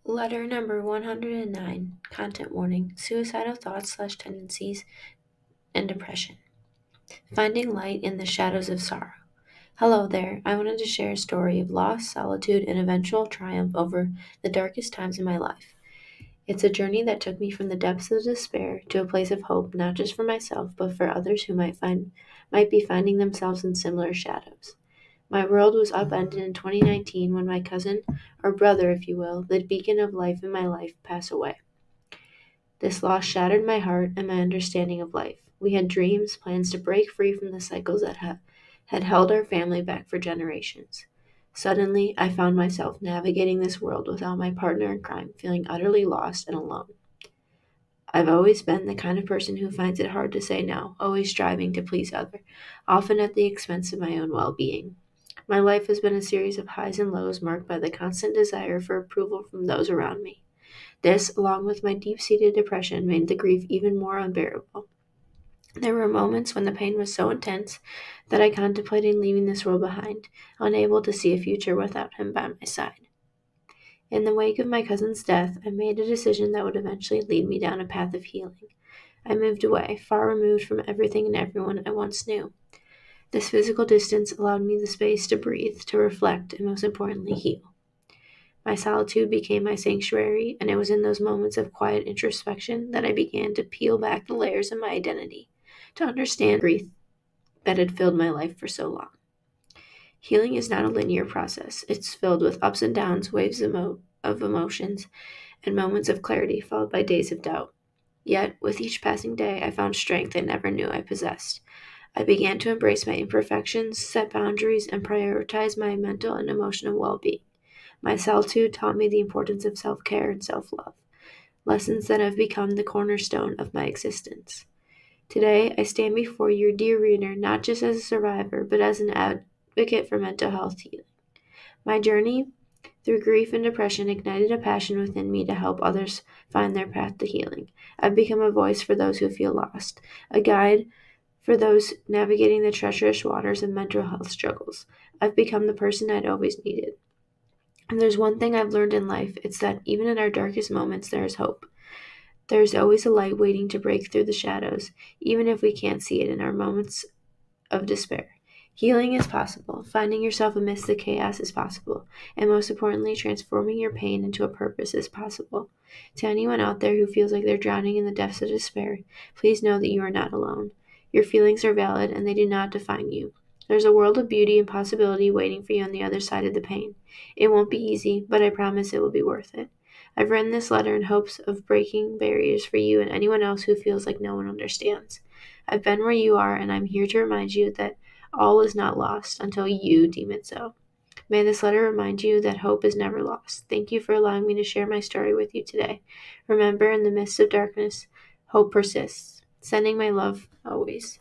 Letter number 109, content warning, suicidal thoughts/tendencies, and depression. Finding light in the shadows of sorrow. Hello there. I wanted to share a story of loss, solitude, and eventual triumph over the darkest times in my life. It's a journey that took me from the depths of despair to a place of hope, not just for myself, but for others who might be finding themselves in similar shadows. My world was upended in 2019 when my cousin, or brother if you will, the beacon of life in my life, passed away. This loss shattered my heart and my understanding of life. We had dreams, plans to break free from the cycles that had held our family back for generations. Suddenly, I found myself navigating this world without my partner in crime, feeling utterly lost and alone. I've always been the kind of person who finds it hard to say no, always striving to please others, often at the expense of my own well-being. My life has been a series of highs and lows marked by the constant desire for approval from those around me. This, along with my deep-seated depression, made the grief even more unbearable. There were moments when the pain was so intense that I contemplated leaving this world behind, unable to see a future without him by my side. In the wake of my cousin's death, I made a decision that would eventually lead me down a path of healing. I moved away, far removed from everything and everyone I once knew. This physical distance allowed me the space to breathe, to reflect, and most importantly, heal. My solitude became my sanctuary, and it was in those moments of quiet introspection that I began to peel back the layers of my identity, to understand the grief that had filled my life for so long. Healing is not a linear process. It's filled with ups and downs, waves of emotions, and moments of clarity followed by days of doubt. Yet, with each passing day, I found strength I never knew I possessed. I began to embrace my imperfections, set boundaries, and prioritize my mental and emotional well-being. My solitude taught me the importance of self-care and self-love, lessons that have become the cornerstone of my existence. Today, I stand before you, dear reader, not just as a survivor, but as an advocate for mental health healing. My journey through grief and depression ignited a passion within me to help others find their path to healing. I've become a voice for those who feel lost, a guide for those navigating the treacherous waters of mental health struggles. I've become the person I'd always needed. And there's one thing I've learned in life, it's that even in our darkest moments, there is hope. There's always a light waiting to break through the shadows, even if we can't see it in our moments of despair. Healing is possible. Finding yourself amidst the chaos is possible. And most importantly, transforming your pain into a purpose is possible. To anyone out there who feels like they're drowning in the depths of despair, please know that you are not alone. Your feelings are valid and they do not define you. There's a world of beauty and possibility waiting for you on the other side of the pain. It won't be easy, but I promise it will be worth it. I've written this letter in hopes of breaking barriers for you and anyone else who feels like no one understands. I've been where you are, and I'm here to remind you that all is not lost until you deem it so. May this letter remind you that hope is never lost. Thank you for allowing me to share my story with you today. Remember, in the midst of darkness, hope persists. Sending my love always.